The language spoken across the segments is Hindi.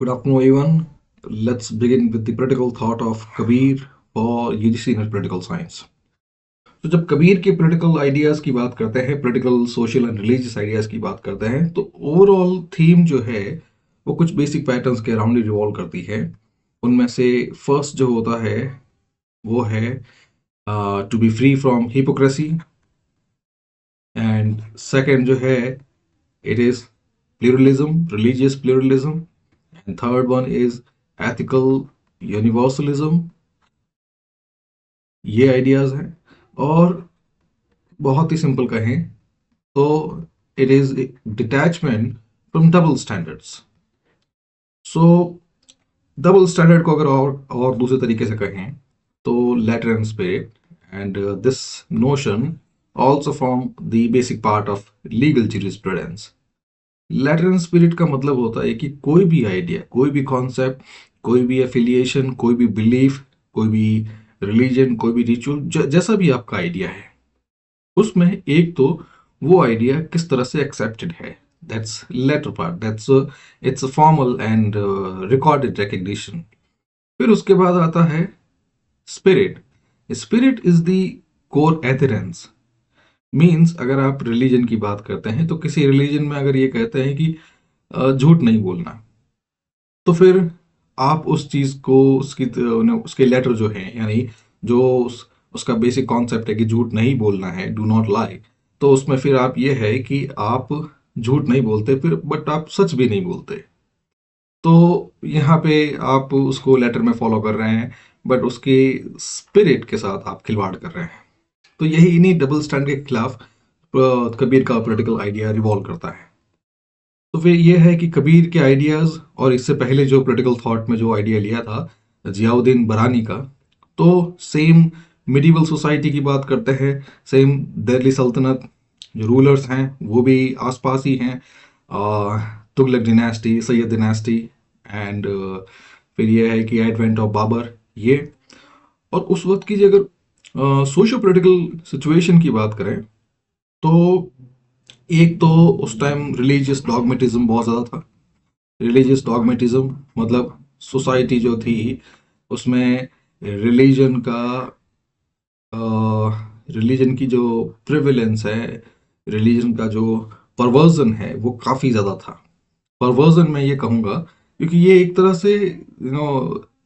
Good afternoon, everyone. Let's begin with the political thought of Kabir for UGC in political science. तो जब कबीर के पॉलिटिकल आइडियाज की बात करते हैं, political, social and religious ideas की बात करते हैं, तो ओवरऑल थीम जो है वो कुछ बेसिक पैटर्न्स के अराउंड ही रिवॉल्व करती है। उनमें से फर्स्ट जो होता है वो है to be free from hypocrisy, and second जो है it is pluralism, religious pluralism, and third one is ethical universalism. ये आइडियाज हैं। और बहुत ही सिंपल कहें तो it is detachment from double standards. So double standard को अगर और दूसरे तरीके से कहें तो letter and spirit, and this notion also form the basic part of legal jurisprudence. Letter and spirit का मतलब होता है कि कोई भी आइडिया, कोई भी कॉन्सेप्ट, कोई भी एफिलिएशन, कोई भी बिलीफ, कोई भी रिलीजन, कोई भी रिचुअल, जैसा भी आपका आइडिया है, उसमें एक तो वो आइडिया किस तरह से एक्सेप्टेड है, that's letter part, that's it's a formal and recorded recognition. फिर उसके बाद आता है spirit. Spirit is the core adherence. Means अगर आप रिलीजन की बात करते हैं तो किसी रिलीजन में अगर ये कहते हैं कि झूठ नहीं बोलना, तो फिर आप उस चीज को उसके लेटर जो है, यानी जो उसका बेसिक कॉन्सेप्ट है कि झूठ नहीं बोलना है, डू नॉट लाई, तो उसमें फिर आप ये है कि आप झूठ नहीं बोलते फिर, बट आप सच भी नहीं बोलते। तो यहाँ पे आप उसको लेटर में फॉलो कर रहे हैं, बट उसके स्पिरिट के साथ आप खिलवाड़ कर रहे हैं। तो यही इन्हीं डबल स्टैंड के खिलाफ कबीर का पॉलिटिकल आइडिया रिवॉल्व करता है। तो फिर ये है कि कबीर के आइडियाज और इससे पहले जो पॉलिटिकल थॉट में जो आइडिया लिया था जियाउद्दीन बरानी का, तो सेम मिडिवल सोसाइटी की बात करते हैं, सेम दिल्ली सल्तनत, जो रूलर्स हैं वो भी आसपास ही हैं, Tughlaq dynasty, Syed dynasty, and फिर ये है कि एडवेंट ऑफ बाबर, ये। और उस वक्त की अगर सोशो पॉलिटिकल सिचुएशन की बात करें तो एक तो उस टाइम रिलीजियस डॉगमेटिज्म बहुत ज़्यादा था। रिलीजियस डॉगमेटिज्म मतलब सोसाइटी जो थी उसमें रिलीजन का रिलीजन की जो प्रिविलेंस है, रिलीजन का जो परवर्जन है वो काफ़ी ज़्यादा था। परवर्जन मैं ये कहूँगा क्योंकि ये एक तरह से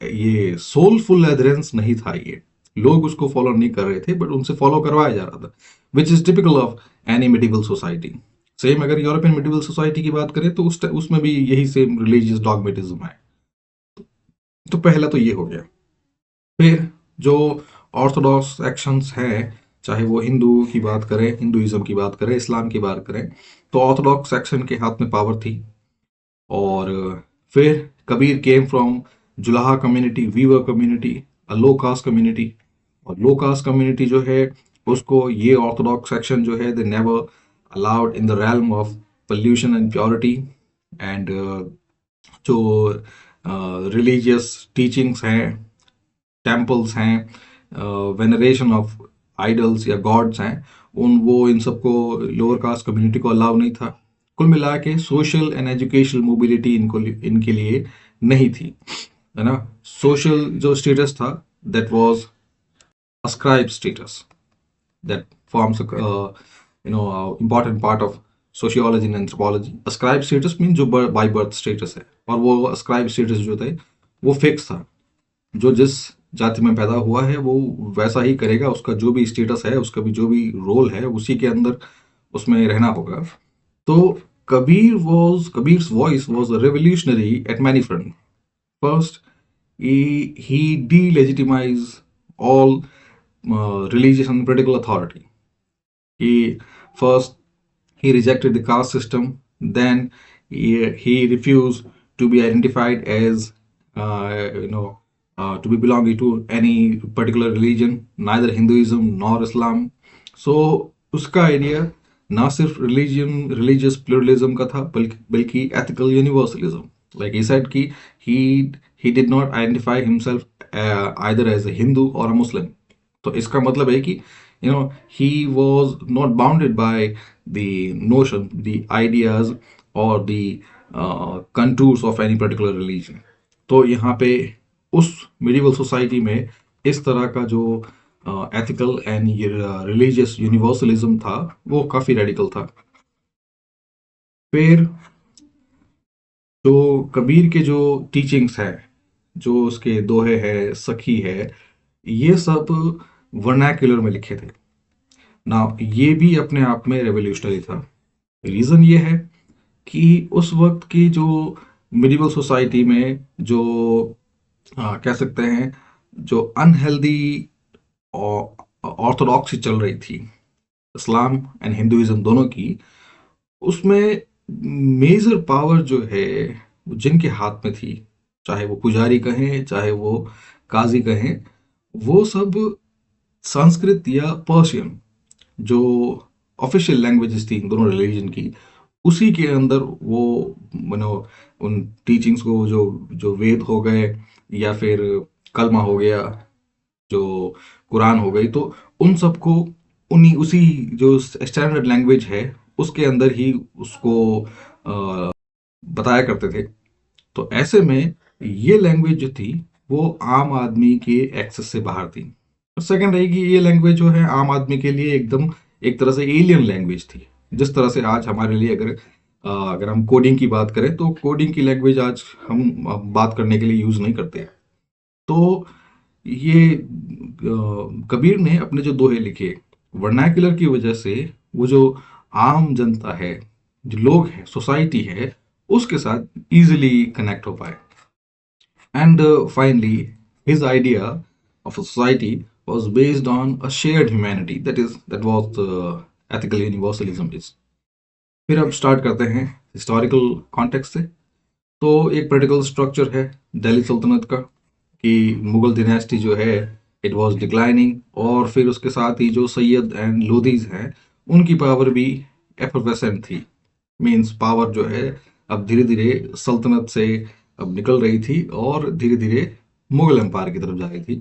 ये सोलफुल एडरेंस नहीं था। ये लोग उसको फॉलो नहीं कर रहे थे, बट उनसे फॉलो करवाया जा रहा था, which is typical of any medieval society. Same अगर यूरोपियन मिडिवल सोसाइटी की बात करें तो उसमें भी यही सेम रिलीजियस डॉगमेटिज्म है। तो पहला तो ये हो गया। फिर जो ऑर्थोडॉक्स एक्शंस हैं, चाहे वो हिंदू की बात करें, हिंदुइज्म की बात करें, इस्लाम की बात करें, तो ऑर्थोडॉक्स एक्शन के हाथ में पावर थी। और फिर कबीर केम फ्रॉम जुलाहा community, weaver community, a low caste community. और लो कास्ट कम्युनिटी जो है उसको ये ऑर्थोडॉक्स सेक्शन जो है they never allowed in the realm of pollution and purity, and जो रिलीजियस टीचिंग्स हैं, टेम्पल्स हैं, वेनरेशन ऑफ आइडल्स या गॉड्स हैं, वो इन सबको लोअर कास्ट कम्युनिटी को अलाउ नहीं था। कुल मिला के सोशल एंड एजुकेशनल मोबिलिटी इनके लिए नहीं थी, है ना। सोशल जो स्टेटस था that was ascribed status, that forms a important part of sociology and anthropology. ascribed status means जो बाय बर्थ स्टेटस है, और वो ascribed status जो थे वो फिक्स था। जो जिस जाति में पैदा हुआ है वो वैसा ही करेगा, उसका जो भी स्टेटस है, उसका भी जो भी रोल है, उसी के अंदर उसमें रहना होगा। तो Kabir's voice was revolutionary at many fronts. First, he delegitimized all religious and political authority. He first he rejected the caste system. Then he refused to be identified as to be belonging to any particular religion, neither Hinduism nor Islam. So उसका आइडिया ना सिर्फ रिलीजियस प्लूरलिज्म का था, बल्कि ethical universalism. Like he said कि he did not identify himself either as a Hindu or a Muslim. तो इसका मतलब है कि he was not bounded by the notion, the ideas, or the contours of any particular religion. तो यहाँ पे उस मिडिवल सोसाइटी में इस तरह का जो एथिकल एंड रिलीजियस यूनिवर्सलिज्म था वो काफ़ी रेडिकल था। फिर जो कबीर के जो टीचिंग्स है, जो उसके दोहे है, सखी है, ये सब वर्नाक्युलर में लिखे थे ना। ये भी अपने आप में रेवोल्यूशनरी था। रीज़न ये है कि उस वक्त की जो मिडिवल सोसाइटी में जो कह सकते हैं जो अनहेल्दी ऑर्थोडॉक्सी चल रही थी, इस्लाम एंड हिंदुइज्म दोनों की, उसमें मेजर पावर जो है वो जिनके हाथ में थी, चाहे वो पुजारी कहें चाहे वो काजी कहें, वो सब संस्कृत या पर्शियन जो ऑफिशियल लैंग्वेजेस थी इन दोनों रिलीजन की, उसी के अंदर वो मानो उन टीचिंग्स को, जो जो वेद हो गए या फिर कलमा हो गया, जो कुरान हो गई, तो उन सबको उन्हीं उसी जो स्टैंडर्ड लैंग्वेज है उसके अंदर ही उसको बताया करते थे। तो ऐसे में ये लैंग्वेज जो थी वो आम आदमी के एक्सेस से बाहर थी। सेकंड है कि ये लैंग्वेज जो है आम आदमी के लिए एकदम एक तरह से एलियन लैंग्वेज थी। जिस तरह से आज हमारे लिए अगर हम कोडिंग की बात करें तो कोडिंग की लैंग्वेज आज हम बात करने के लिए यूज नहीं करते। तो ये कबीर ने अपने जो दोहे लिखे वर्नाक्युलर की वजह से वो जो आम जनता है, जो लोग हैं, सोसाइटी है, उसके साथ इजीली कनेक्ट हो पाए। And finally, his idea of a society was based on a shared humanity. That was ethical universalism is. फिर अब स्टार्ट करते हैं हिस्टोरिकल कॉन्टेक्स्ट से। तो एक पॉलिटिकल स्ट्रक्चर है दिल्ली सल्तनत का कि मुगल डिनेस्टी जो है इट वाज डिक्लाइनिंग, और फिर उसके साथ ही जो सैयद एंड लोदीज हैं उनकी पावर भी एफर्वेसेंट थी। मीन्स पावर जो है अब धीरे धीरे सल्तनत से अब निकल रही थी और धीरे धीरे मुगल एम्पायर की तरफ जा रही थी।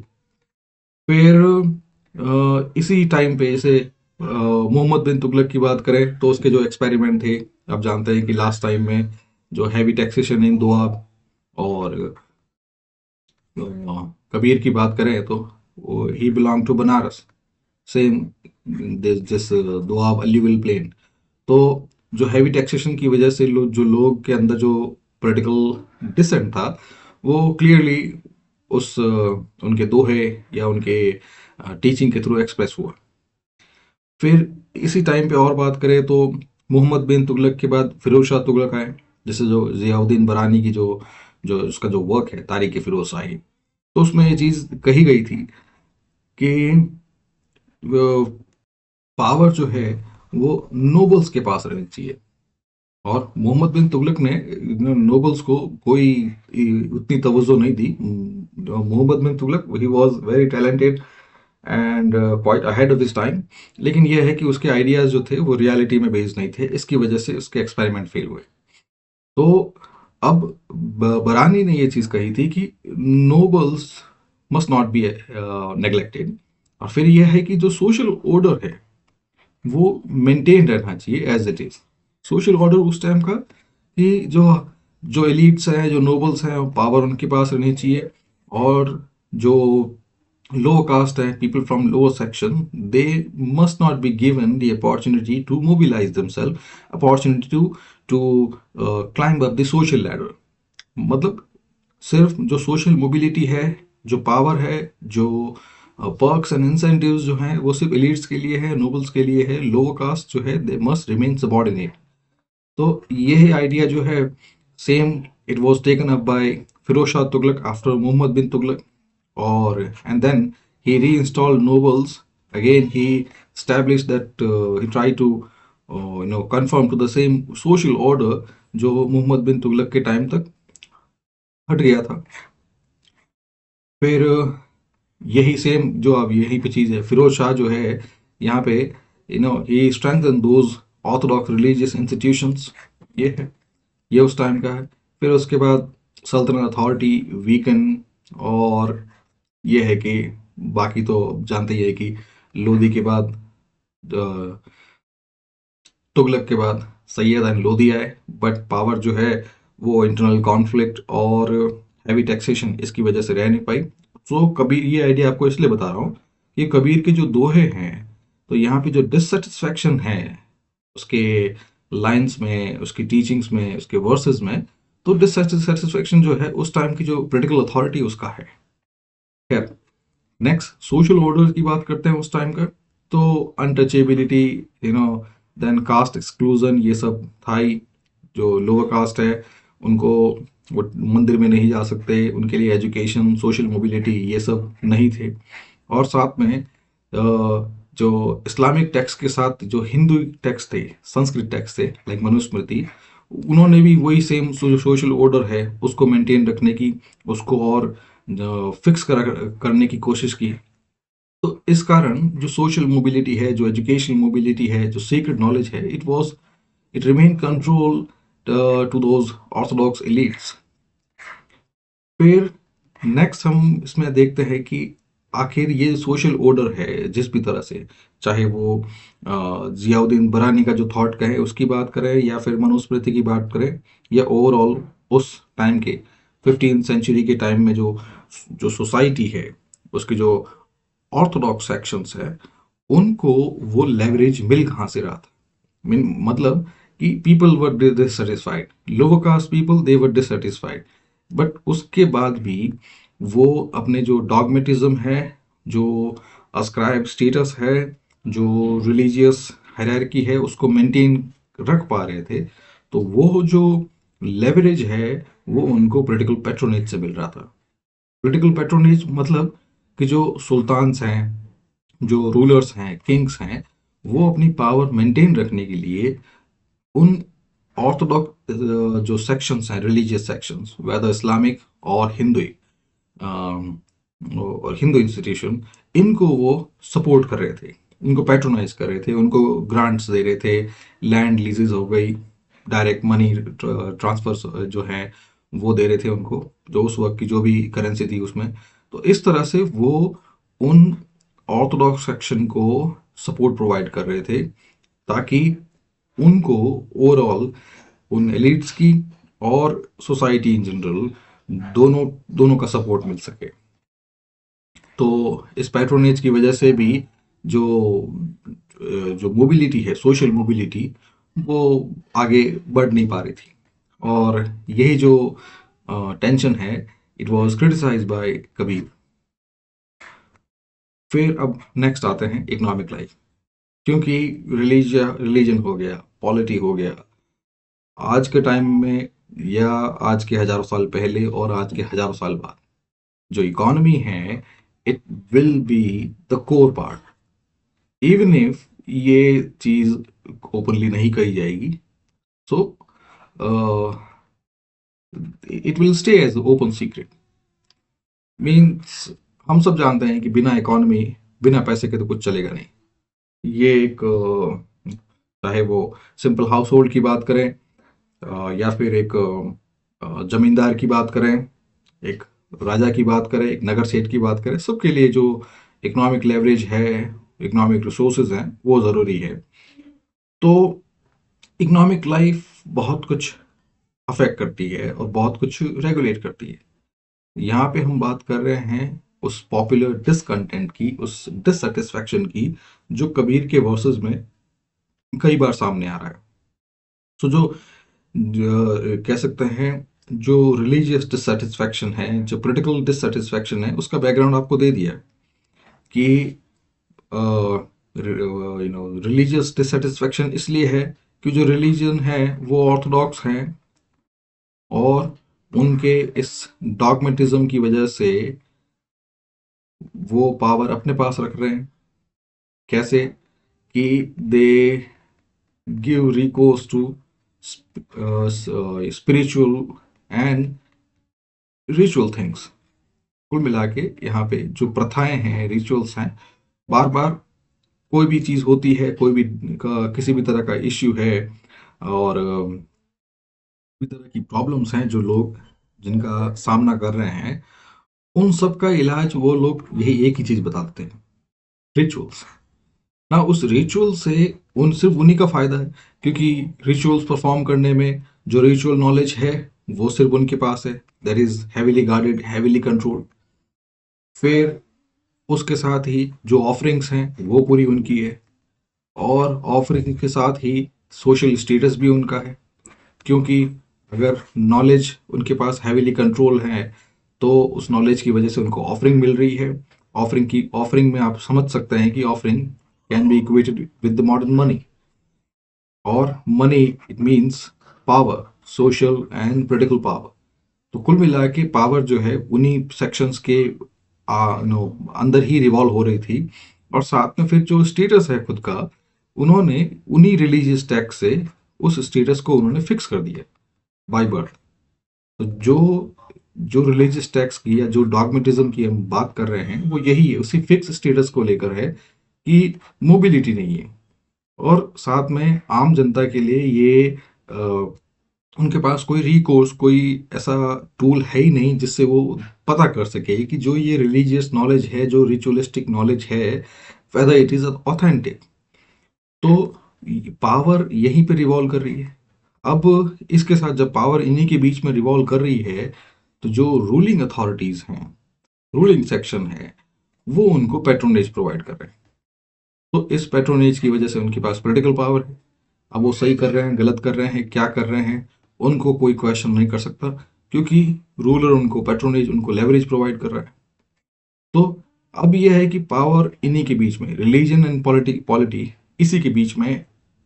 फिर इसी टाइम पे जैसे मोहम्मद बिन तुगलक की बात करें तो उसके जो एक्सपेरिमेंट थे, आप जानते हैं कि लास्ट टाइम में जो हैवी टैक्सेशन इन दोआब, और कबीर की बात करें तो he belong to Banaras, same this Doab alluvial plain. तो जो हैवी टैक्सेशन की वजह से जो लोग के अंदर जो पॉलिटिकल डिसेंट था वो क्लियरली उस उनके दोहे या उनके टीचिंग के थ्रू एक्सप्रेस हुआ। फिर इसी टाइम पे और बात करें तो मोहम्मद बिन तुगलक के बाद फिरोज शाह तुगलक आए, जैसे जो जियाउद्दीन बरानी की जो जो उसका जो वर्क है तारीख फिरोज शाही, तो उसमें ये चीज़ कही गई थी कि पावर जो है वो नोबल्स के पास रहनी चाहिए। और मोहम्मद बिन तुगलक ने नोबल्स को कोई उतनी तवज्जो नहीं दी। Mohammad bin Tughlaq he was very talented and quite ahead of his time, लेकिन यह है कि उसके आइडियाज जो थे वो रियलिटी में बेस्ड नहीं थे, इसकी वजह से उसके एक्सपेरिमेंट फेल हुए। तो अब बरानी ने ये चीज़ कही थी कि nobles must not B neglected, और फिर यह है कि जो सोशल ऑर्डर है वो मेंटेन रहना चाहिए as it is. Social order उस टाइम का कि जो जो एलिट्स हैं, जो नोबल्स हैं, पावर उनके पास रहनी चाहिए, और जो लो कास्ट है, people from lower section, they must not be given the opportunity to mobilise themselves, opportunity to climb up the social ladder. मतलब सिर्फ जो सोशल मोबिलिटी है, जो पावर है, जो पर्क्स एंड इंसेंटिव्स जो हैं वो सिर्फ एलिट्स के लिए है, नोबल्स के लिए है। लोअर कास्ट जो है दे मस्ट रिमेन सबॉर्डिनेट। तो यही आइडिया जो है same it was taken up by Firoz Shah Tughlaq after Mohammad bin Tughlaq, और and then he reinstalled nobles again. He established that he tried to conform to the same social order जो मोहम्मद बिन तुगलक के टाइम तक हट गया था। फिर यही सेम जो अब यही पे चीज़ है, फिरोज शाह जो है यहाँ पे he strengthen those orthodox religious institutions, ये है, ये उस टाइम का है। फिर उसके बाद सल्तनत अथॉरिटी वीकन, और ये है कि बाकी तो जानते ही है कि लोदी के बाद तुगलक के बाद सैयद एंड लोदी आए, बट पावर जो है वो इंटरनल कॉन्फ्लिक्ट और हैवी टैक्सेशन इसकी वजह से रह नहीं पाई। तो कबीर, ये आइडिया आपको इसलिए बता रहा हूँ कि कबीर के जो दोहे हैं, तो यहाँ पे जो डिससेटिस्फैक्शन है उसके लाइंस में, उसकी टीचिंग्स में, उसके वर्सेस में, तो डिससेटिस्फैक्शन जो है उस टाइम की जो पॉलिटिकल अथॉरिटी उसका है। खैर, नेक्स्ट सोशल ऑर्डर की बात करते हैं उस टाइम का। तो untouchability, you know, then caste exclusion, ये सब था ही। जो लोअर कास्ट है उनको, वो मंदिर में नहीं जा सकते, उनके लिए एजुकेशन, सोशल मोबिलिटी ये सब नहीं थे। और साथ में जो इस्लामिक टेक्स्ट के साथ जो हिंदू टेक्स्ट थे, संस्कृत टेक्स्ट थे लाइक मनुस्मृति, उन्होंने भी वही सेम सोशल ऑर्डर है उसको मेंटेन रखने की, उसको और फिक्स करने की कोशिश की। तो इस कारण जो सोशल मोबिलिटी है, जो एजुकेशनल मोबिलिटी है, जो सीक्रेट नॉलेज है, it remain control to those orthodox elites. फिर नेक्स्ट हम इसमें देखते हैं कि आखिर ये सोशल ऑर्डर है जिस भी तरह से, चाहे वो जियाउद्दीन बरानी का जो थॉट का है उसकी बात करें, या फिर मनुस्मृति की बात करें, या ओवरऑल उस टाइम के 15th सेंचुरी के टाइम में जो जो सोसाइटी है, उसके जो ऑर्थोडॉक्स सेक्शंस है, उनको वो लेवरेज मिल कहाँ से रहा था? मतलब कि people were dissatisfied, lower caste people they were dissatisfied, but उसके बाद भी वो अपने जो डॉगमेटिज्म है, जो अस्क्राइब स्टेटस है, जो रिलीजियस हायरार्की है, उसको मेंटेन रख पा रहे थे। तो वो जो लेवरेज है वो उनको पॉलिटिकल पैट्रोनेज से मिल रहा था। पॉलिटिकल पैट्रोनेज मतलब कि जो सुल्तान्स हैं, जो रूलर्स हैं, किंग्स हैं, वो अपनी पावर मेंटेन रखने के लिए उन ऑर्थोडॉक्स जो सेक्शंस हैं, रिलीजियस सेक्शंस, वेदर इस्लामिक और हिंदू, और हिंदू इंस्टीट्यूशन, इनको वो सपोर्ट कर रहे थे, इनको पैट्रोनाइज कर रहे थे, उनको ग्रांट्स दे रहे थे, लैंड लीजेस हो गई, डायरेक्ट मनी ट्रांसफर जो है वो दे रहे थे उनको, जो उस वक्त की जो भी करेंसी थी उसमें। तो इस तरह से वो उन ऑर्थोडॉक्स सेक्शन को सपोर्ट प्रोवाइड कर रहे थे, ताकि उनको ओवरऑल उन एलिट्स की और सोसाइटी इन जनरल, दोनों दोनों का सपोर्ट मिल सके। तो इस पैट्रोनेज की वजह से भी जो जो मोबिलिटी है, सोशल मोबिलिटी, वो आगे बढ़ नहीं पा रही थी। और यही जो टेंशन है, it was criticised by Kabir. फिर अब नेक्स्ट आते हैं इकोनॉमिक लाइफ। क्योंकि रिलीजन हो गया, पॉलिटी हो गया, आज के टाइम में या आज के हजारों साल पहले और आज के हजारों साल बाद जो इकोनॉमी है, it will be the core part, even if ये चीज ओपनली नहीं कही जाएगी। So it will stay as open secret. Means हम सब जानते हैं कि बिना इकोनॉमी, बिना पैसे के तो कुछ चलेगा नहीं। ये एक चाहे वो सिंपल हाउस होल्ड की बात करें, या फिर एक जमींदार की बात करें, एक राजा की बात करें, एक नगर सेठ की बात करें, सबके लिए जो इकोनॉमिक लेवरेज है, इकोनॉमिक रिसोर्सेज हैं, वो ज़रूरी है। तो इकोनॉमिक लाइफ बहुत कुछ अफेक्ट करती है और बहुत कुछ रेगुलेट करती है। यहाँ पे हम बात कर रहे हैं उस पॉपुलर डिसकंटेंट की, उस डिससेटिस्फैक्शन की, जो कबीर के वर्सेस में कई बार सामने आ रहा है। तो कह सकते हैं जो रिलीजियस डिससेटिस्फैक्शन है, जो पॉलिटिकल डिससेटिस्फैक्शन है, उसका बैकग्राउंड आपको दे दिया कि रिलीजियस डिससेटिस्फैक्शन इसलिए है कि जो रिलीजन है वो ऑर्थोडॉक्स हैं, और उनके इस डॉगमेटिज्म की वजह से वो पावर अपने पास रख रहे हैं। कैसे? कि they give recourse to spiritual and ritual things. कुल मिला के यहाँ पे जो प्रथाएं हैं, रिचुअल्स हैं, बार बार कोई भी चीज़ होती है, कोई भी किसी भी तरह का इश्यू है, और भी तरह की प्रॉब्लम्स हैं जो लोग जिनका सामना कर रहे हैं, उन सब का इलाज वो लोग यही एक ही चीज बताते हैं, रिचुअल्स। ना उस रिचुअल से उन सिर्फ उन्हीं का फायदा है, क्योंकि रिचुअल्स परफॉर्म करने में जो रिचुअल नॉलेज है वो सिर्फ उनके पास है, that is heavily guarded, heavily controlled. फिर उसके साथ ही जो ऑफरिंग्स हैं वो पूरी उनकी है, और ऑफरिंग के साथ ही सोशल स्टेटस भी उनका है, क्योंकि अगर नॉलेज उनके पास हैवीली कंट्रोल है तो उस नॉलेज की वजह से उनको ऑफरिंग मिल रही है। ऑफरिंग में आप समझ सकते हैं कि offering can be equated with the modern money, और money it means power, social and political power. तो कुल मिला के पावर जो है उन्हीं सेक्शंस के अंदर ही रिवॉल्व हो रही थी। और साथ में फिर जो स्टेटस है खुद का, उन्होंने उन्हीं रिलीजियस टैक्स से उस स्टेटस को उन्होंने फिक्स कर दिया बाय बर्थ। तो जो जो रिलीजियस टैक्स की या जो डॉगमेटिज्म की हम बात कर रहे हैं वो यही है, उसी फिक्स स्टेटस को लेकर है कि मोबिलिटी नहीं है। और साथ में आम जनता के लिए ये उनके पास कोई रिकोर्स, कोई ऐसा टूल है ही नहीं जिससे वो पता कर सके कि जो ये रिलीजियस नॉलेज है, जो रिचुअलिस्टिक नॉलेज है, वेदर इट इज ऑथेंटिक। तो पावर यहीं पे रिवॉल्व कर रही है। अब इसके साथ जब पावर इन्हीं के बीच में रिवॉल्व कर रही है, तो जो रूलिंग अथॉरिटीज हैं, रूलिंग सेक्शन है, वो उनको पैट्रोनेज प्रोवाइड कर रहे हैं। तो इस पैट्रोनेज की वजह से उनके पास पॉलिटिकल पावर है। अब वो सही कर रहे हैं, गलत कर रहे हैं, क्या कर रहे हैं, उनको कोई क्वेश्चन नहीं कर सकता, क्योंकि रूलर उनको पैट्रोनेज, उनको लेवरेज प्रोवाइड कर रहा है। तो अब यह है कि पावर इन्हीं के बीच में, रिलीजन एंड पॉलिटी इसी के बीच में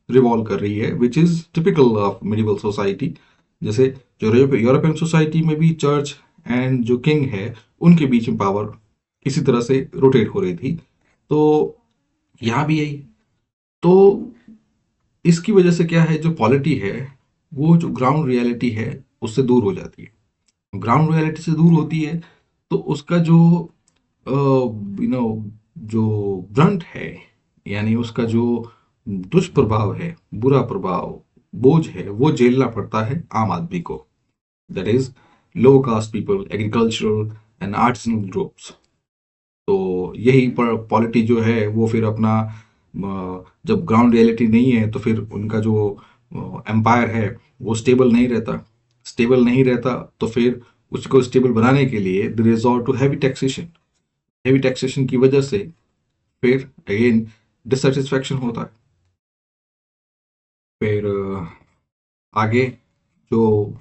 रिवॉल्व कर रही है, which is typical of medieval society. जैसे जो यूरोपियन सोसाइटी में भी चर्च एंड जो किंग है उनके बीच में पावर इसी तरह से रोटेट हो रही थी, तो यहाँ भी यही। तो इसकी वजह से क्या है, जो पॉलिटी है वो जो ग्राउंड रियलिटी है उससे दूर हो जाती है। ग्राउंड रियलिटी से दूर होती है तो उसका जो यू नो जो ब्रंट है, यानी उसका जो दुष्प्रभाव है, बुरा प्रभाव, बोझ है, वो झेलना पड़ता है आम आदमी को, that is low caste people, agricultural and artisanal groups. तो यही पर पॉलिटी जो है वो फिर अपना जब ग्राउंड रियलिटी नहीं है तो फिर उनका जो एम्पायर है वो स्टेबल नहीं रहता। स्टेबल नहीं रहता तो फिर उसको स्टेबल बनाने के लिए they resort to heavy taxation. Heavy taxation की वजह से फिर अगेन डिससेटिस्फैक्शन होता है। फिर आगे जो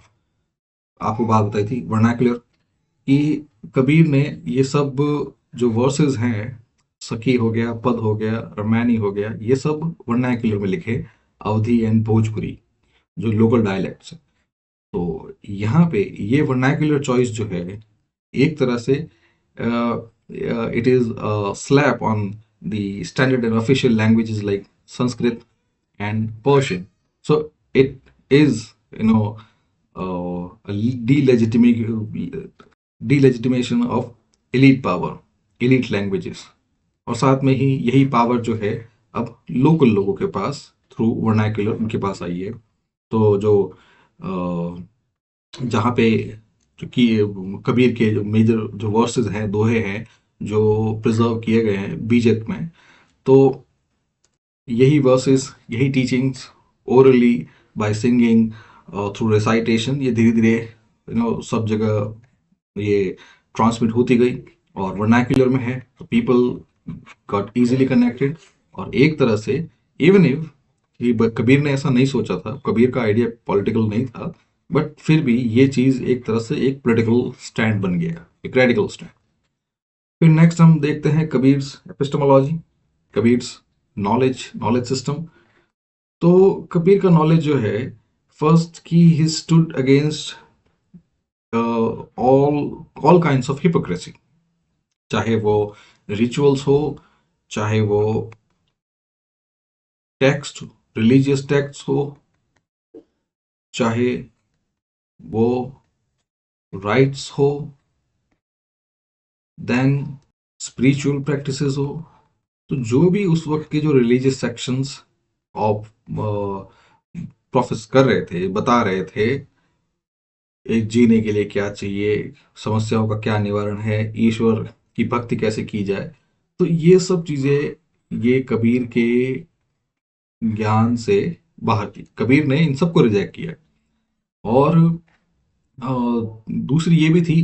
आपको बात बताई थी वर्नाकुलर, कि कबीर ने ये सब जो वर्सेस हैं, सखी हो गया, पद हो गया, रामायणी हो गया, ये सब वर्नाकुलर में लिखे, अवधी एंड भोजपुरी जो लोकल डायलेक्ट्स हैं। तो यहाँ पे ये वर्नाकुलर चॉइस जो है एक तरह से it is slap on the standard and official languages like Sanskrit and Persian. So it is, you know, a delegitimation of elite power, elite languages। और साथ में ही यही पावर जो है अब लोकल लोगों के पास थ्रू वर्नाकुलर उनके पास आई है। तो जो जहाँ पे जो कि कबीर के जो मेजर जो वर्सेस हैं, दोहे हैं, जो प्रिजर्व किए गए हैं बीजक में, तो यही वर्सेस, यही teachings orally, by singing, through recitation, ये धीरे धीरे सब जगह ये ट्रांसमिट होती गई और वर्नाकुलर में है, तो पीपल गॉट इजीली कनेक्टेड। और एक तरह से इवन इफ ये कबीर ने ऐसा नहीं सोचा था, कबीर का आइडिया पॉलिटिकल नहीं था, बट फिर भी ये चीज एक तरह से एक पॉलिटिकल स्टैंड बन गया, एक रेडिकल स्टैंड। फिर नेक्स्ट हम देखते हैं Kabir's epistemology, Kabir's knowledge, knowledge system. तो कबीर का नॉलेज जो है, फर्स्ट की he stood against all all kinds of hypocrisy, चाहे वो रिचुअल्स हो, चाहे वो टेक्स्ट, रिलीजियस टेक्स्ट हो, चाहे वो राइट्स हो, देन स्पिरिचुअल प्रैक्टिसेस हो। तो जो भी उस वक्त के जो रिलीजियस सेक्शंस ऑफ प्रोफेस कर रहे थे, बता रहे थे एक जीने के लिए क्या चाहिए, समस्याओं का क्या निवारण है, ईश्वर की भक्ति कैसे की जाए, तो ये सब चीजें ये कबीर के ज्ञान से बाहर की। कबीर ने इन सबको रिजेक्ट किया। और दूसरी ये भी थी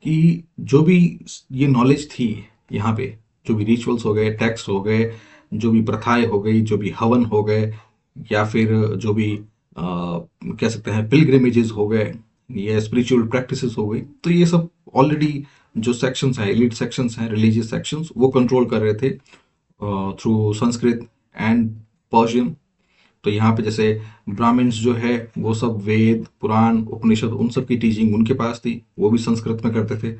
कि जो भी ये नॉलेज थी यहाँ पे, जो भी रिचुअल्स हो गए, टेक्स्ट हो गए, जो भी प्रथाएं हो गई, जो भी हवन हो गए, या फिर जो भी कह सकते हैं पिलग्रिमेजेस हो गए, या स्पिरिचुअल प्रैक्टिसेस हो गई, तो ये सब ऑलरेडी जो सेक्शंस हैं, एलिट सेक्शंस हैं, रिलीजियस सेक्शंस, वो कंट्रोल कर रहे थे थ्रू संस्कृत एंड पर्शियन। तो यहाँ पे जैसे ब्राह्मण्स जो है वो सब वेद पुराण उपनिषद उन सब की टीचिंग उनके पास थी, वो भी संस्कृत में करते थे।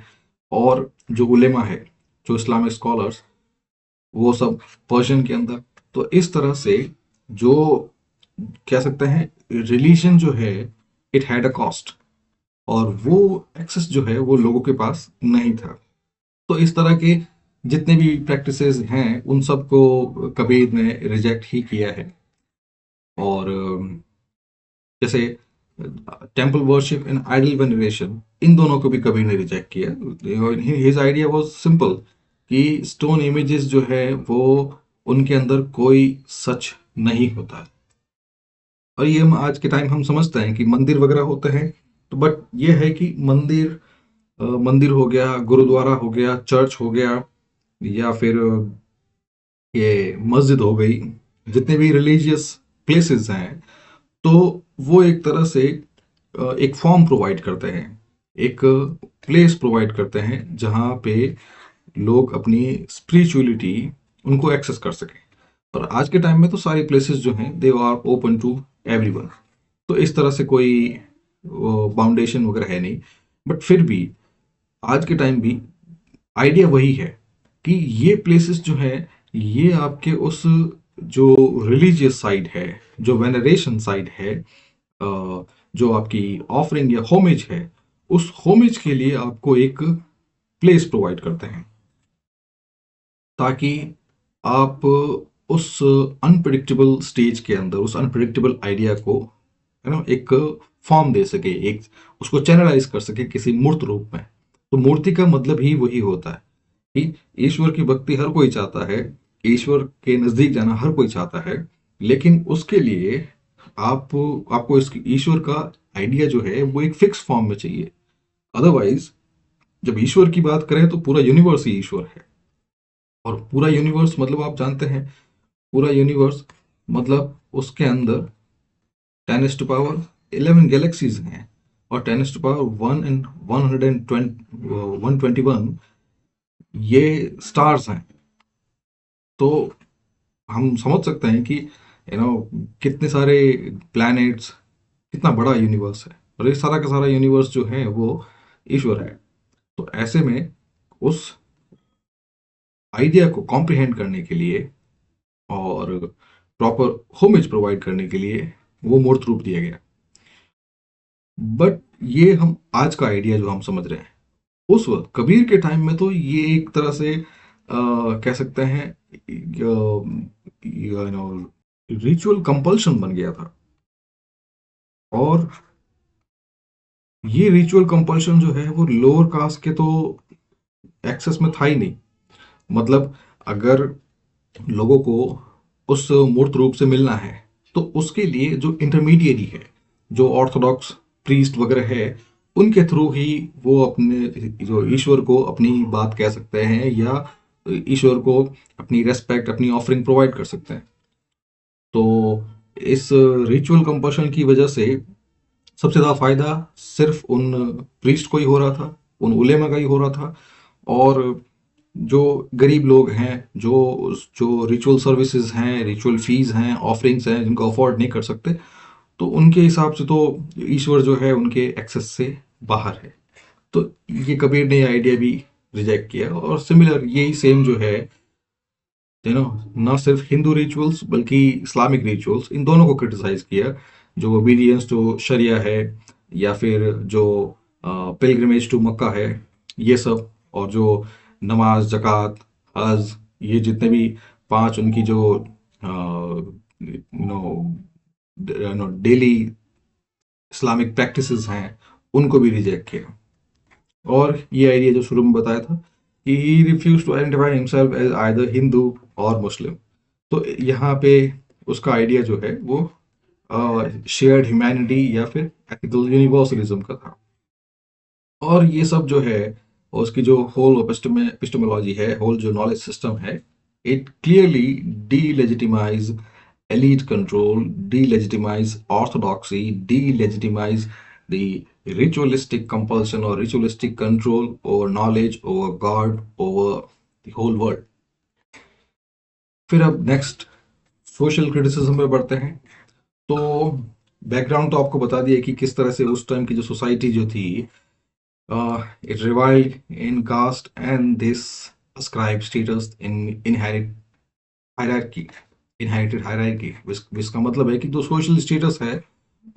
और जो उलेमा है, जो इस्लामिक स्कॉलर्स, वो सब पर्शियन के अंदर। तो इस तरह से जो कह सकते हैं रिलीजन जो है, इट हैड अ कॉस्ट, और वो एक्सेस जो है वो लोगों के पास नहीं था। तो इस तरह के जितने भी प्रैक्टिसेस हैं उन सबको कबीर ने रिजेक्ट ही किया है। और जैसे temple worship and idol veneration, इन दोनों को भी कबीर ने रिजेक्ट किया। हिज आइडिया वाज सिंपल कि स्टोन इमेजेस जो है वो, उनके अंदर कोई सच नहीं होता। और ये हम आज के टाइम हम समझते हैं कि मंदिर वगैरह होते हैं, तो बट ये है कि मंदिर हो गया, गुरुद्वारा हो गया, चर्च हो गया, या फिर ये मस्जिद हो गई, जितने भी रिलीजियस प्लेसेस हैं, तो वो एक तरह से एक फॉर्म प्रोवाइड करते हैं, एक प्लेस प्रोवाइड करते हैं जहाँ पे लोग अपनी स्पिरिचुअलिटी उनको एक्सेस कर सकें। और आज के टाइम में तो सारी प्लेसेस जो हैं they are open to everyone, तो इस तरह से कोई बाउंडेशन वगैरह है नहीं। बट फिर भी आज के टाइम भी आइडिया वही है कि ये प्लेसेस जो है, ये आपके उस जो रिलीजियस साइड है, जो वेनरेशन साइड है, जो आपकी ऑफरिंग या होमेज है, उस होमेज के लिए आपको एक प्लेस प्रोवाइड करते हैं, ताकि आप उस अनप्रिडिक्टेबल स्टेज के अंदर उस अनप्रिडिक्टेबल आइडिया को, है ना, एक फॉर्म दे सके, एक उसको चैनलाइज कर सके किसी मूर्त रूप में। तो मूर्ति का मतलब ही वही होता है कि ईश्वर की भक्ति हर कोई चाहता है, ईश्वर के नजदीक जाना हर कोई चाहता है, लेकिन उसके लिए आपको इस ईश्वर का आइडिया जो है वो एक फिक्स फॉर्म में चाहिए। अदरवाइज जब ईश्वर की बात करें तो पूरा यूनिवर्स ही ईश्वर है। और पूरा यूनिवर्स मतलब आप जानते हैं, पूरा यूनिवर्स मतलब उसके अंदर 10⁻11 गैलेक्सीज हैं, और 10⁻1 एंड 121 ये स्टार्स हैं। तो हम समझ सकते हैं कि कितने सारे प्लैनेट्स, कितना बड़ा यूनिवर्स है, और ये सारा का सारा यूनिवर्स जो है वो ईश्वर है। तो ऐसे में उस आइडिया को कॉम्प्रिहेंड करने के लिए और प्रॉपर होमेज प्रोवाइड करने के लिए वो मूर्त रूप दिया गया। बट ये हम आज का आइडिया जो हम समझ रहे हैं, उस वक्त कबीर के टाइम में तो ये एक तरह से कह सकते हैं रिचुअल कंपल्शन बन गया था। और ये रिचुअल कंपल्शन जो है वो लोअर कास्ट के तो एक्सेस में था ही नहीं। मतलब अगर लोगों को उस मूर्त रूप से मिलना है, तो उसके लिए जो इंटरमीडिएरी है, जो ऑर्थोडॉक्स प्रीस्ट वगैरह है, उनके थ्रू ही वो अपने जो ईश्वर को अपनी बात कह सकते हैं, या ईश्वर को अपनी रेस्पेक्ट, अपनी ऑफरिंग प्रोवाइड कर सकते हैं। तो इस रिचुअल कंपल्शन की वजह से सबसे ज़्यादा फायदा सिर्फ उन प्रीस्ट को ही हो रहा था, उन उलेमा का ही हो रहा था। और जो गरीब लोग हैं, जो जो रिचुअल सर्विसेज हैं, रिचुअल फीस हैं, ऑफरिंग्स हैं, जिनको अफोर्ड नहीं कर सकते, तो उनके हिसाब से तो ईश्वर जो है उनके एक्सेस से बाहर है। तो ये कबीर ने आइडिया भी रिजेक्ट किया। और सिमिलर यही सेम जो है, ना सिर्फ हिंदू रिचुअल्स बल्कि इस्लामिक रिचुअल्स, इन दोनों को क्रिटिसाइज किया। जो ओबीडियंस टू शरिया है, या फिर जो पिलग्रिमेज टू मक्का है, ये सब, और जो नमाज, जक़ात, हज, ये जितने भी पांच उनकी जो डेली इस्लामिक प्रैक्टिसेस हैं, उनको भी रिजेक्ट किया। और ये आइडिया जो शुरू में बताया था कि he refuse to identify himself as either Hindu और मुस्लिम, तो यहाँ पे उसका आइडिया जो है वो शेयर्ड ह्यूमैनिटी या फिर एथिकल यूनिवर्सलिज्म का था। और ये सब जो है, उसकी जो होल एपिस्टेमोलॉजी है, होल जो नॉलेज सिस्टम है, it clearly delegitimize elite control, delegitimize orthodoxy, delegitimize the ritualistic compulsion or ritualistic control over knowledge, over God, over the whole world. फिर अब नेक्स्ट सोशल क्रिटिसिज्म पे बढ़ते हैं। तो बैकग्राउंड तो आपको बता दिया कि किस तरह से उस टाइम की जो सोसाइटी जो थी, it reviled in caste and this ascribed status in hierarchy, inherited hierarchy, जिसका मतलब है कि जो सोशल स्टेटस है,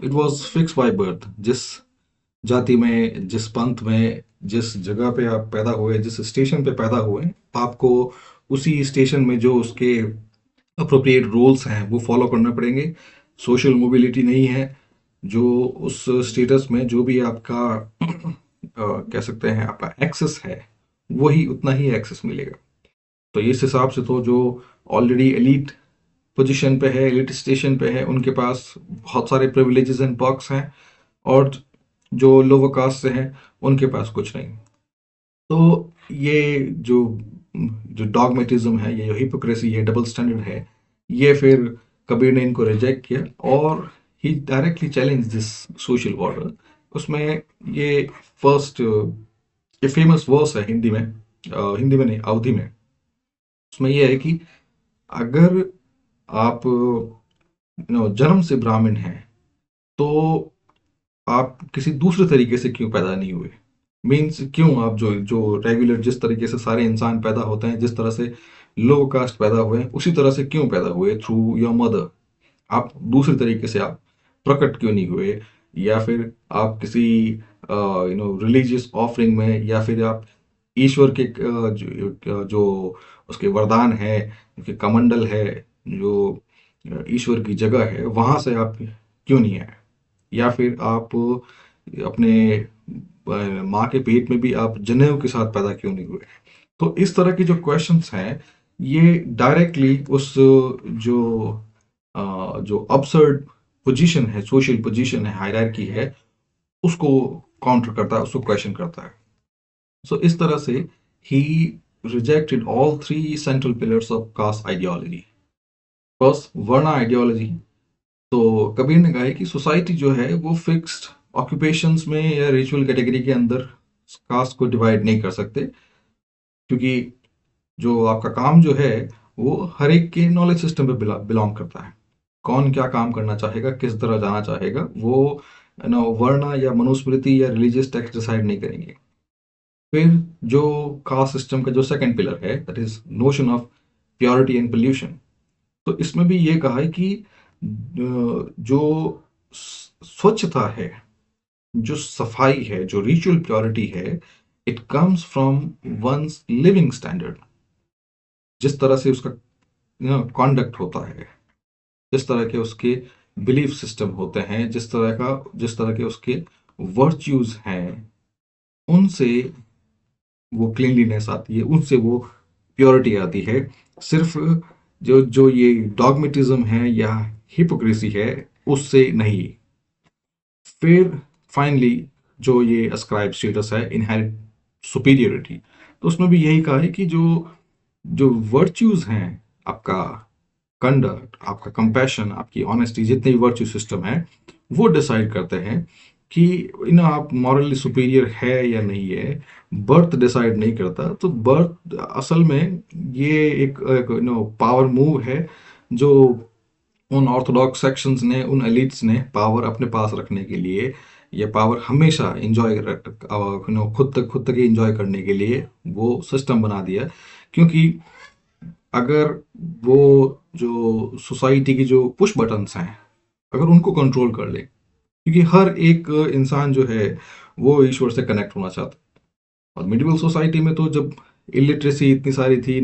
it was fix by birth. जिस जाति में, जिस पंथ में, जिस जगह पे आप पैदा हुए, जिस स्टेशन पे पैदा हुए, आपको उसी स्टेशन में जो उसके अप्रोप्रिएट रूल्स हैं वो फॉलो करना पड़ेंगे। सोशल मोबिलिटी नहीं है। जो उस स्टेटस में जो भी आपका कह सकते हैं आपका एक्सेस है, वही उतना ही एक्सेस मिलेगा। तो इस हिसाब से तो जो ऑलरेडी एलीट पोजीशन पे है, एलीट स्टेशन पे है, उनके पास बहुत सारे प्रिविलेजेस एंड पर्क्स हैं, और जो लोअर कास्ट से हैं उनके पास कुछ नहीं। तो ये जो डॉगमेटिज्म है, ये जो हिपोक्रेसी है, डबल स्टैंडर्ड है, ये फिर कबीर ने इनको रिजेक्ट किया और ही directly challenge this social order. उसमें ये फर्स्ट ये फेमस वर्स है हिंदी में, हिंदी में नहीं, अवधी में। उसमें ये है कि अगर आप जन्म से ब्राह्मण हैं, तो आप किसी दूसरे तरीके से क्यों पैदा नहीं हुए? मीन्स क्यों आप जो जो रेगुलर जिस तरीके से सारे इंसान पैदा होते हैं, जिस तरह से लो कास्ट पैदा हुए हैं, उसी तरह से क्यों पैदा हुए थ्रू योर मदर? आप दूसरे तरीके से आप प्रकट क्यों नहीं हुए? या फिर आप किसी रिलीजियस ऑफरिंग में, या फिर आप ईश्वर के जो उसके वरदान है, उसके कमंडल है, जो ईश्वर की जगह है, वहां से आप क्यों नहीं आए? या फिर आप अपने माँ के पेट में भी आप जनेऊ के साथ पैदा क्यों नहीं हुए? तो इस तरह के जो क्वेश्चंस हैं, ये डायरेक्टली उस जो अबसर्ड पोजीशन है, सोशल पोजीशन है, हायरार्की है, उसको काउंटर करता है, उसको क्वेश्चन करता है। सो इस तरह से ही rejected all three central pillars of caste ideology. First, varna ideology. तो कबीर ने कहा है कि सोसाइटी जो है वो फिक्स्ड ऑक्यूपेशंस में या रिचुअल कैटेगरी के अंदर कास्ट को डिवाइड नहीं कर सकते, क्योंकि जो आपका काम जो है वो हर एक के नॉलेज सिस्टम पे बिलोंग करता है। कौन क्या काम करना चाहेगा, किस तरह जाना चाहेगा, वो वर्ण या मनुस्मृति या रिलीजियस टेक्स्ट डिसाइड नहीं करेंगे। फिर जो कास्ट सिस्टम का जो सेकंड पिलर है, that is notion of purity and pollution. तो इसमें भी ये कहा है कि जो स्वच्छता है, जो सफाई है, जो रिचुअल प्योरिटी है, it comes from one's living standard. जिस तरह से उसका कॉन्डक्ट होता है, जिस तरह के उसके बिलीफ सिस्टम होते हैं, जिस तरह के उसके वर्च्यूज हैं, उनसे वो क्लीनलीनेस आती है, उनसे वो प्योरिटी आती है। सिर्फ जो जो ये डॉगमेटिज्म है या हिपोक्रेसी है, उससे नहीं। फिर फाइनली जो ये अस्क्राइब स्टेटस है, इनहेरिट सुपीरियरिटी, तो उसमें भी यही कहा है कि जो जो वर्च्यूज हैं, आपका कंडक्ट, आपका कंपैशन, आपकी ऑनेस्टी, जितने भी वर्च्यू सिस्टम है, वो डिसाइड करते हैं कि आप मॉरली सुपीरियर है या नहीं है। बर्थ डिसाइड नहीं करता। तो बर्थ असल में ये एक पावर मूव है, जो उन ऑर्थोडॉक्स सेक्शंस ने, उन एलिट्स ने पावर अपने पास रखने के लिए, ये पावर हमेशा इंजॉय खुद तक इंजॉय करने के लिए वो सिस्टम बना दिया। क्योंकि अगर वो जो सोसाइटी की जो पुश बटन्स हैं, अगर उनको कंट्रोल कर ले, क्योंकि हर एक इंसान जो है वो ईश्वर से कनेक्ट होना चाहता है। और मिडिवल सोसाइटी में तो जब इलिटरेसी इतनी सारी थी,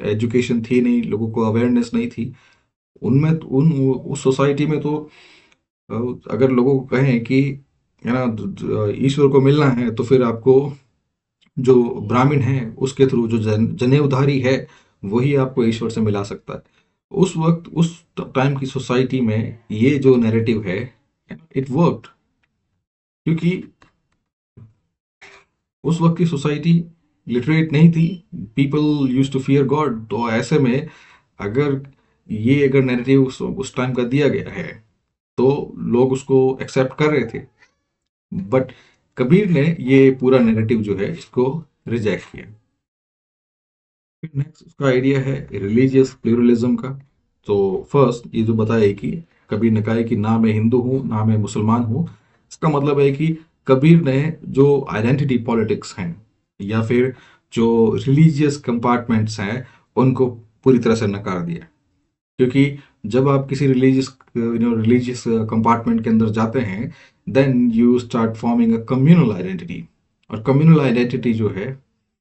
एजुकेशन थी नहीं, लोगों को अवेयरनेस नहीं थी, उनमें उन उस सोसाइटी में तो अगर लोगों को कहें कि है ना, ईश्वर को मिलना है, तो फिर आपको जो ब्राह्मण है उसके थ्रू जो जनेऊधारी है, वही आपको ईश्वर से मिला सकता है। उस वक्त उस टाइम की सोसाइटी में ये जो नैरेटिव है, इट वर्कड। क्योंकि उस वक्त की सोसाइटी लिटरेट नहीं थी, people use to fear God. तो ऐसे में अगर अगर नैरेटिव उस टाइम का दिया गया है तो लोग उसको एक्सेप्ट कर रहे थे। बट कबीर ने ये पूरा नैरेटिव जो है इसको रिजेक्ट किया। फिर नेक्स्ट उसका आइडिया है रिलीजियस प्लूरलिज्म का। तो फर्स्ट ये जो बताया कि कबीर ने कहा है कि ना मैं हिंदू हूँ ना मैं मुसलमान हूँ। इसका मतलब है कि कबीर ने जो आइडेंटिटी पॉलिटिक्स हैं या फिर जो रिलीजियस कंपार्टमेंट्स हैं उनको पूरी तरह से नकार दिया। क्योंकि जब आप किसी रिलीजियस कंपार्टमेंट के अंदर जाते हैं, then you start forming a communal identity. और कम्युनल आइडेंटिटी जो है,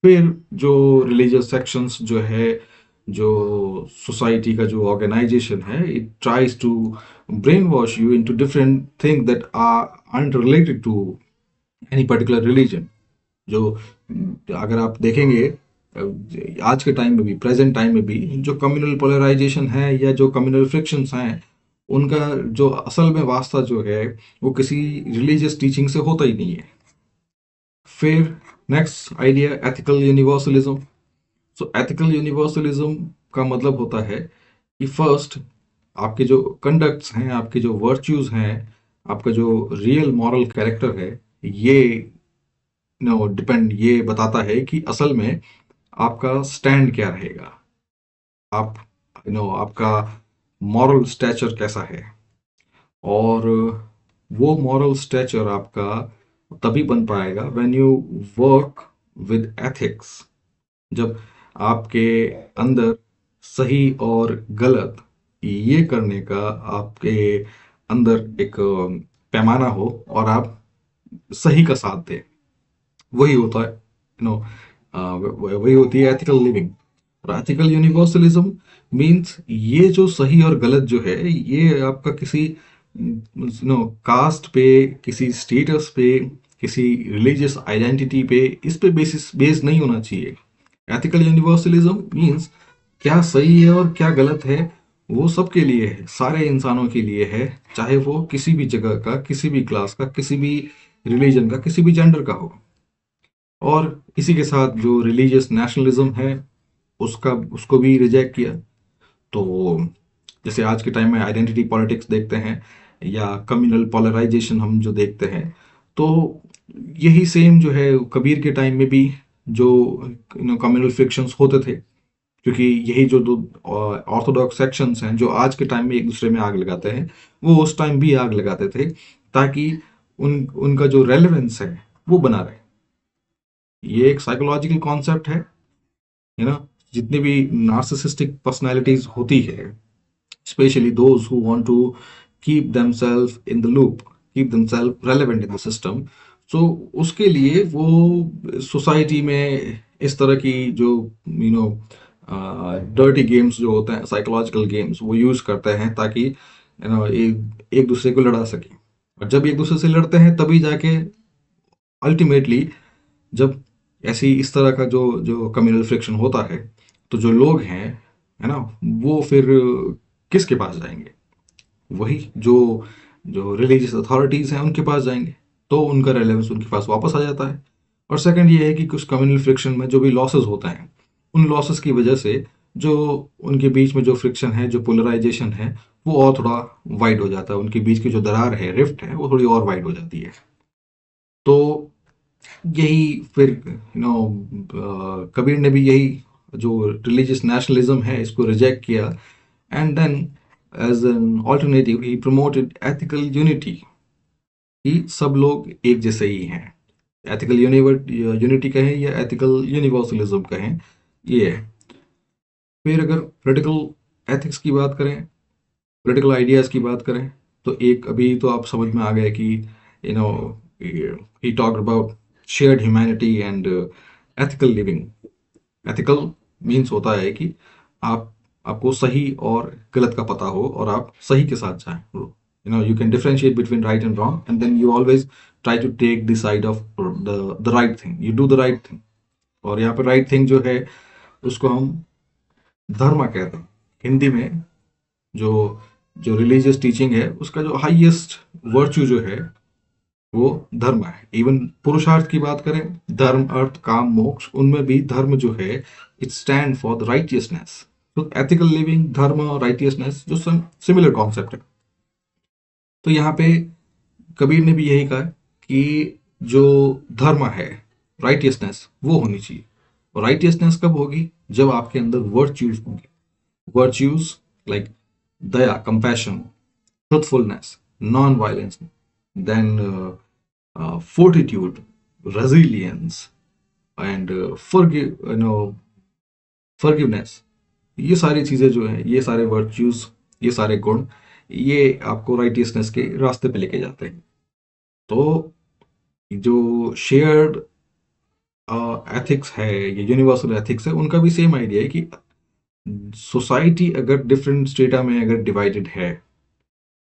फिर जो रिलीजियस सेक्शंस जो है, जो सोसाइटी का जो ऑर्गेनाइजेशन है, it tries to brain wash you into different thing that are unrelated to any particular religion. जो अगर आप देखेंगे आज के टाइम में भी, प्रेजेंट टाइम में भी, जो कम्युनल पोलराइजेशन है या जो कम्युनल फ्रिक्शंस हैं, उनका जो असल में वास्ता जो है वो किसी रिलीजियस टीचिंग से होता ही नहीं है। फिर नेक्स्ट आइडिया एथिकल यूनिवर्सलिज्म। सो एथिकल यूनिवर्सलिज्म का मतलब होता है कि फर्स्ट आपके जो कंडक्ट्स हैं, आपके जो वर्च्यूज हैं, आपका जो रियल मॉरल कैरेक्टर है, ये डिपेंड, ये बताता है कि असल में आपका स्टैंड क्या रहेगा। आप आपका मॉरल स्टैचर कैसा है। और वो मॉरल स्टैचर आपका तभी बन पाएगा when you work with ethics. जब आपके अंदर सही और गलत ये करने का आपके अंदर एक पैमाना हो और आप सही का साथ दें, वही होता है वही होती है एथिकल लिविंग। और एथिकल यूनिवर्सलिज्म मीन्स ये जो सही और गलत जो है, ये आपका किसी कास्ट पे, किसी स्टेटस पे, किसी रिलीजियस आइडेंटिटी पे, इस पे बेसिस बेस्ड नहीं होना चाहिए। एथिकल यूनिवर्सलिज्म मीन्स क्या सही है और क्या गलत है, वो सबके लिए है, सारे इंसानों के लिए है, चाहे वो किसी भी जगह का, किसी भी क्लास का, किसी भी रिलीजन का, किसी भी जेंडर का हो। और इसी के साथ जो रिलीजियस नेशनलिज्म है उसका उसको भी रिजेक्ट किया। तो जैसे आज के टाइम में आइडेंटिटी पॉलिटिक्स देखते हैं या कम्युनल पोलराइजेशन हम जो देखते हैं, तो यही सेम जो है कबीर के टाइम में भी जो कम्युनल फ्रिक्शंस होते थे। क्योंकि यही जो दो ऑर्थोडॉक्स सेक्शंस हैं जो आज के टाइम में एक दूसरे में आग लगाते हैं, वो उस टाइम भी आग लगाते थे, ताकि उनका जो रेलेवेंस है वो बना रहे। ये एक साइकोलॉजिकल कॉन्सेप्ट है ना। जितनी भी नार्सिसिस्टिक पर्सनालिटीज होती है, specially those who want to keep themselves in the loop, keep themselves relevant in the system, so उसके लिए वो सोसाइटी में इस तरह की जो यू नो डर्टी गेम्स जो होते हैं, साइकोलॉजिकल गेम्स, वो यूज करते हैं ताकि एक दूसरे को लड़ा सके। और जब एक दूसरे से लड़ते हैं तभी जाके अल्टीमेटली, जब ऐसी इस तरह का जो जो कम्युनल फ्रिक्शन होता है, तो जो लोग हैं, है ना, वो फिर किसके पास जाएंगे? वही जो जो रिलीजियस अथॉरिटीज हैं उनके पास जाएंगे। तो उनका रेलेवेंस उनके पास वापस आ जाता है। और सेकंड ये है कि कुछ कम्युनल फ्रिक्शन में जो भी लॉसेस होते हैं, उन लॉसेस की वजह से जो उनके बीच में जो फ्रिक्शन है, जो पोलराइजेशन है, वो और थोड़ा वाइड हो जाता है। उनके बीच की जो दरार है, रिफ्ट है, वो थोड़ी और वाइड हो जाती है। तो यही फिर कबीर ने भी यही जो रिलीजियस नेशनलिज्म है इसको रिजेक्ट किया। And then as an alternative he promoted ethical unity, कि सब लोग एक जैसे ही हैं। एथिकल यूनिटी कहें या एथिकल यूनिवर्सलिज्म कहें, ये है। फिर अगर पॉलिटिकल एथिक्स की बात करें, पॉलिटिकल आइडियाज की बात करें, तो एक अभी तो आप समझ में आ गए कि you know he talked about shared humanity and ethical living. Ethical means होता है कि आप आपको सही और गलत का पता हो और आप सही के साथ जाएं। You can differentiate between right and wrong, and then you always try to take the side of the right thing, you do the right thing. और यहाँ पर राइट थिंग जो है उसको हम धर्म कहते हैं हिंदी में। जो जो रिलीजियस टीचिंग है उसका जो हाईएस्ट वर्च्यू जो है वो धर्म है। इवन पुरुषार्थ की बात करें, धर्म अर्थ काम मोक्ष, उनमें भी धर्म जो है it stand for the righteousness. तो एथिकल लिविंग, धर्म और राइटियसनेस जो सिमिलर कॉन्सेप्ट है। तो यहाँ पे कबीर ने भी यही कहा कि जो धर्म है, राइटियसनेस, वो होनी चाहिए। और राइटियसनेस कब होगी? जब आपके अंदर वर्च्यूज होंगे। Virtues like Daya, compassion, truthfulness, non-violence, then fortitude, resilience, and forgiveness। ये सारी चीजें जो हैं, ये सारे वर्च्यूज, ये सारे गुण, ये आपको राइटियसनेस के रास्ते पे लेके जाते हैं। तो जो शेयर्ड एथिक्स है, ये यूनिवर्सल एथिक्स है, उनका भी सेम आइडिया है कि सोसाइटी अगर डिफरेंट स्टेटा में अगर डिवाइडेड है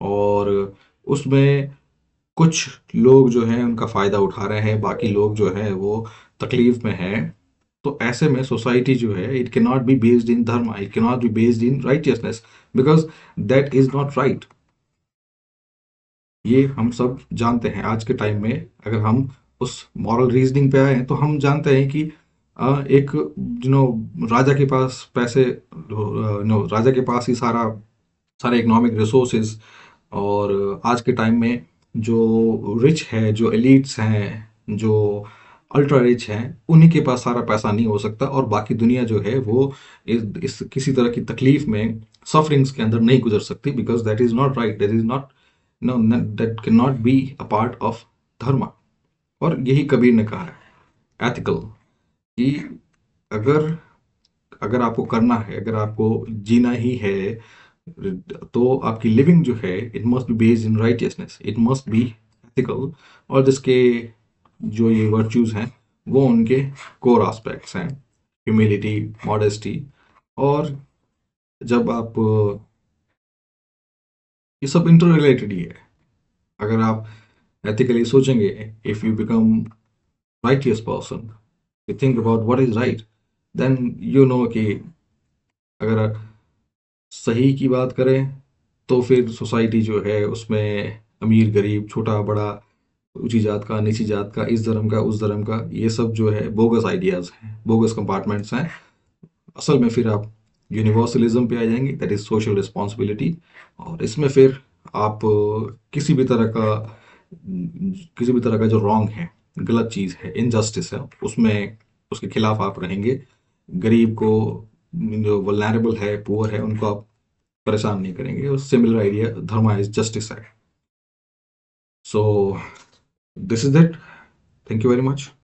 और उसमें कुछ लोग जो हैं उनका फायदा उठा रहे हैं, बाकी लोग जो हैं वो तकलीफ में हैं, तो ऐसे में सोसाइटी जो है it can not be based in dharma, it can not be based in righteousness, because that is not right. ये हम सब जानते हैं। आज के टाइम में अगर हम उस मॉरल रीजनिंग पे आए हैं तो हम जानते हैं कि एक राजा के पास पैसे, राजा के पास ही सारे इकोनॉमिक रिसोर्सेज, और आज के टाइम में जो रिच है, जो एलिट्स हैं, जो अल्ट्रा रिच हैं, उन्हीं के पास सारा पैसा नहीं हो सकता, और बाकी दुनिया जो है वो इस किसी तरह की तकलीफ में, सफरिंग्स के अंदर नहीं गुजर सकती, because that is not right, that is not, no, that can not be a part of dharma. और यही कबीर ने कहा है एथिकल, कि अगर अगर आपको करना है, अगर आपको जीना ही है, तो आपकी लिविंग जो है it must be based in righteousness, it must be ethical. और जिसके जो ये वर्च्यूज हैं वो उनके कोर एस्पेक्ट्स हैं, ह्यूमिलिटी, मॉडेस्टी। और जब आप ये सब इंटर रिलेटेड ही है। अगर आप एथिकली सोचेंगे, if you become righteous person, you think about what is right, then you know कि अगर सही की बात करें तो फिर सोसाइटी जो है उसमें अमीर गरीब, छोटा बड़ा, ऊंची जात का नीची जात का, इस धर्म का उस धर्म का, ये सब जो है बोगस आइडियाज हैं, बोगस कंपार्टमेंट्स हैं। असल में फिर आप यूनिवर्सलिज्म पे आ जाएंगे, दैट इज सोशल रिस्पॉन्सिबिलिटी। और इसमें फिर आप किसी भी तरह का जो रॉन्ग है, गलत चीज़ है, इनजस्टिस है, उसमें उसके खिलाफ आप रहेंगे। गरीब को, जो वल्नरेबल है, पुअर है, उनको आप परेशान नहीं करेंगे। Similar idea dharma is justice है। So this is it. Thank you very much.